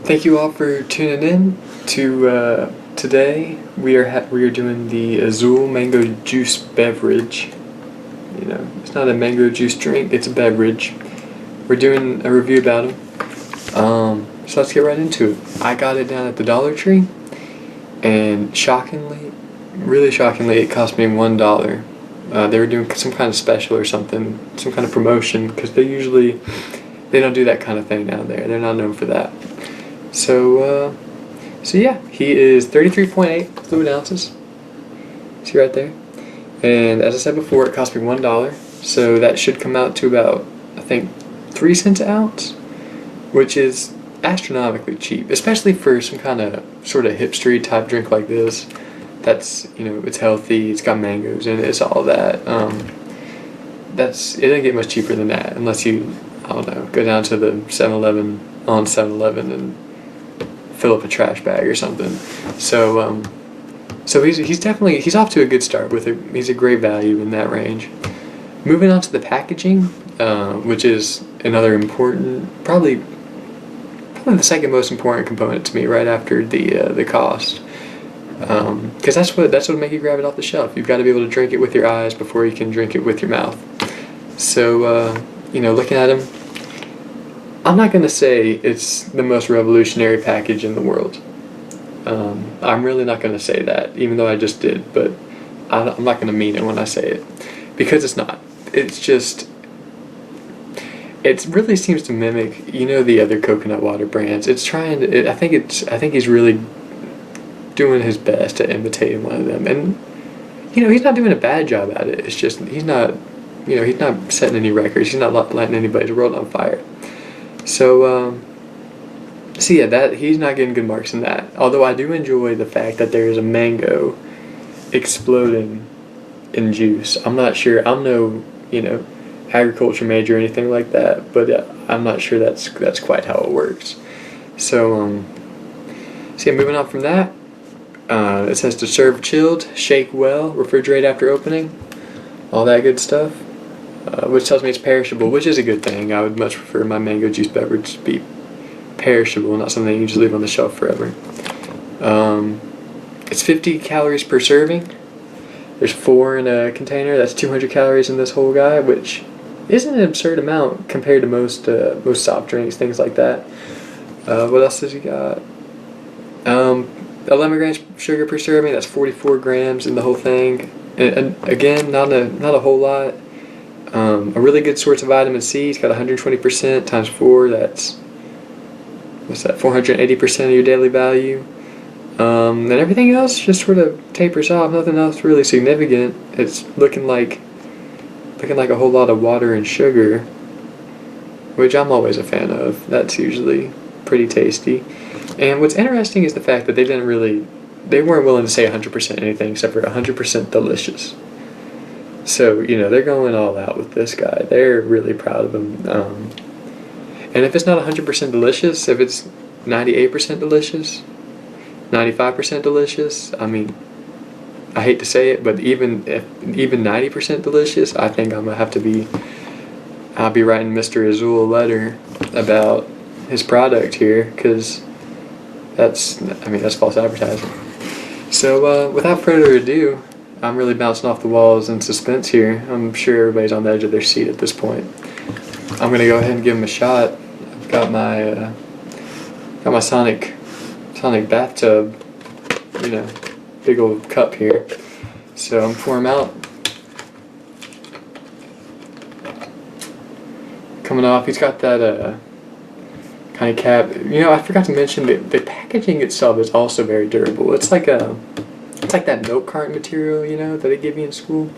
Thank you all for tuning in to today. We are doing the Azul mango juice beverage. You know, it's not a mango juice drink; it's a beverage. We're doing a review about them. So let's get right into it. I got it down at the Dollar Tree, and shockingly, really shockingly, it cost me $1. They were doing some kind of special or something, some kind of promotion, because they don't do that kind of thing down there. They're not known for that. So yeah, he is 33.8 fluid ounces. See right there. And as I said before, it cost me $1. So that should come out to about, I think, 3 cents an ounce, which is astronomically cheap, especially for some kind of sort of hipstery type drink like this. That's, it's healthy, it's got mangoes in it, it's all that. It doesn't get much cheaper than that unless you, I don't know, go down to the 7-Eleven on 7-Eleven and fill up a trash bag or something. So he's off to a good start with it. He's a great value in that range. Moving on to the packaging, which is another important, probably the second most important component to me, right after the cost. Because that's what make you grab it off the shelf. You've got to be able to drink it with your eyes before you can drink it with your mouth. So looking at them, I'm not going to say it's the most revolutionary package in the world. I'm really not going to say that, even though I just did, but I'm not going to mean it when I say it, because it's not. It's just, it really seems to mimic, the other coconut water brands. It's trying to, I think he's really doing his best at imitating one of them, and he's not doing a bad job at it. It's just he's not setting any records. He's not lighting anybody's world on fire. So yeah, that he's not getting good marks in that. Although I do enjoy the fact that there is a mango exploding in juice. I'm not sure. I'm no agriculture major or anything like that, but I'm not sure that's quite how it works. So yeah, moving on from that. It says to serve chilled, shake well, refrigerate after opening, all that good stuff, which tells me it's perishable, which is a good thing. I would much prefer my mango juice beverage to be perishable, not something you can just leave on the shelf forever. It's 50 calories per serving. There's 4 in a container. That's 200 calories in this whole guy, which isn't an absurd amount compared to most soft drinks, things like that. What else has he got? 11 grams sugar per serving. That's 44 grams in the whole thing. And again, not a whole lot. A really good source of vitamin C. It's got 120% times 4. That's, what's that? 480% of your daily value. And everything else just sort of tapers off. Nothing else really significant. It's looking like a whole lot of water and sugar, which I'm always a fan of. That's usually pretty tasty. And what's interesting is the fact that they weren't willing to say 100% anything except for 100% delicious. So, they're going all out with this guy. They're really proud of him. And if it's not 100% delicious, if it's 98% delicious, 95% delicious, I mean, I hate to say it, but even 90% delicious, I think I'll be writing Mr. Azul a letter about his product here, because that's false advertising. So without further ado, I'm really bouncing off the walls in suspense here. I'm sure everybody's on the edge of their seat at this point. I'm gonna go ahead and give him a shot. I've got my Sonic bathtub, big old cup here. So I'm pouring him out. Coming off, he's got that kind of cap. I forgot to mention that the packaging itself is also very durable. It's like that milk carton material, that they give you in school.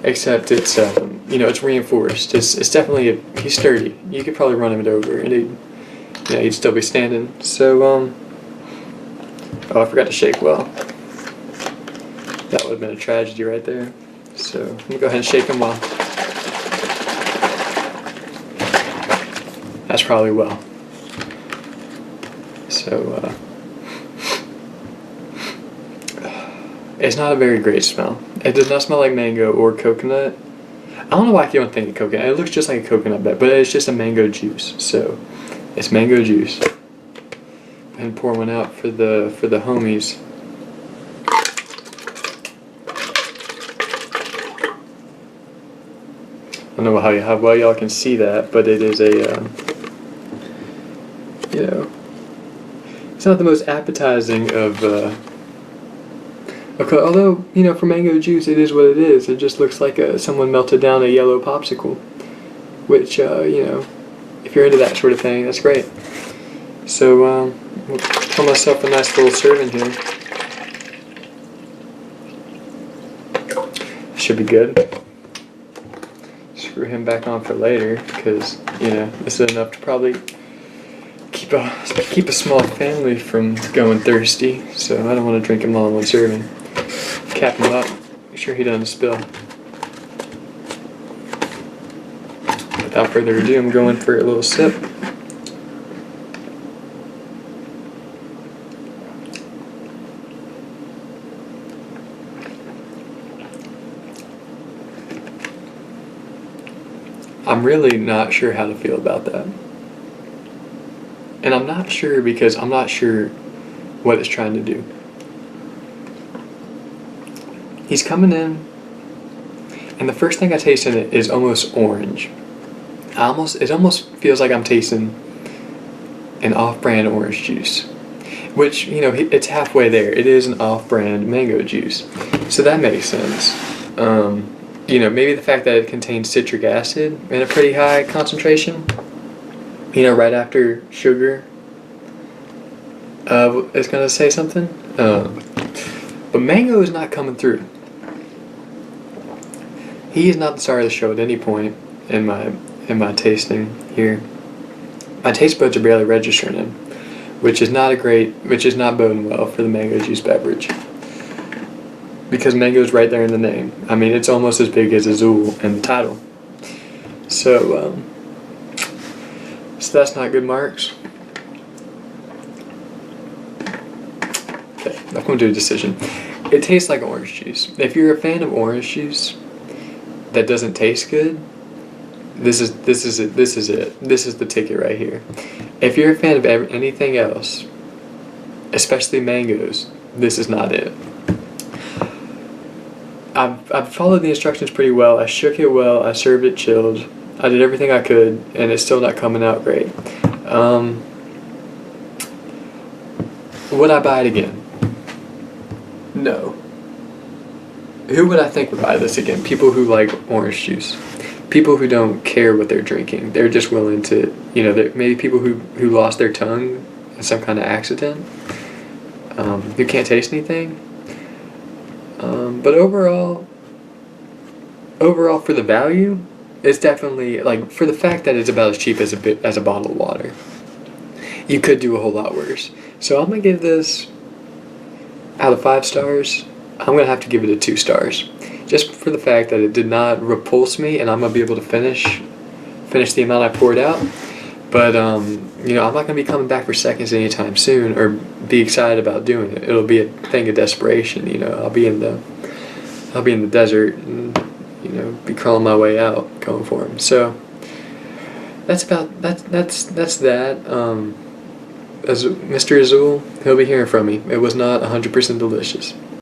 Except it's it's reinforced. It's definitely he's sturdy. You could probably run him over and he'd still be standing. So I forgot to shake well. That would have been a tragedy right there. So I'm gonna go ahead and shake him well. That's probably well. So it's not a very great smell. It does not smell like mango or coconut. I don't know why you don't think of coconut. It looks just like a coconut, but it's just a mango juice. So it's mango juice. and pour one out for the homies. I don't know how well y'all can see that, but it is a you know, it's not the most appetizing of. Okay, although, you know, for mango juice, it is what it is. It just looks like someone melted down a yellow popsicle, which, you know, if you're into that sort of thing, that's great. So, we'll pour myself a nice little serving here. Should be good. Screw him back on for later, because, you know, this is enough to probably keep a small family from going thirsty. So I don't want to drink him all in one serving. Cap him up, make sure he doesn't spill. Without further ado, I'm going for a little sip. I'm really not sure how to feel about that. And I'm not sure because I'm not sure what it's trying to do. He's coming in, and the first thing I taste in it is almost orange. It almost feels like I'm tasting an off-brand orange juice, which, you know, it's halfway there. It is an off-brand mango juice, so that makes sense. You know, maybe the fact that it contains citric acid in a pretty high concentration, you know, right after sugar, is going to say something. But mango is not coming through. He is not the star of the show at any point in my tasting here. My taste buds are barely registering him, which is not boding well for the mango juice beverage. Because mango's right there in the name. I mean, it's almost as big as Azul in the title. So that's not good marks. Okay, I'm going to do a decision. It tastes like orange juice. If you're a fan of orange juice that doesn't taste good, this is it. This is the ticket right here. If you're a fan of anything else, especially mangoes, this is not it. I've followed the instructions pretty well. I shook it well. I served it chilled. I did everything I could, and it's still not coming out great. Would I buy it again? No. Who would I think would buy this again? People who like orange juice. People who don't care what they're drinking. They're just willing to, you know, maybe people who lost their tongue in some kind of accident. Who can't taste anything. But overall for the value, it's definitely, like, for the fact that it's about as cheap as a bottle of water. You could do a whole lot worse. So I'm going to give this, out of 5 stars, I'm going to have to give it a 2 stars. Just for the fact that it did not repulse me, and I'm going to be able to finish the amount I poured out. But, you know, I'm not going to be coming back for seconds anytime soon, or be excited about doing it. It'll be a thing of desperation, you know. I'll be in the desert, and, you know, be crawling my way out, going for them. So, that's that. As Mr. Azul, he'll be hearing from me. It was not 100% delicious.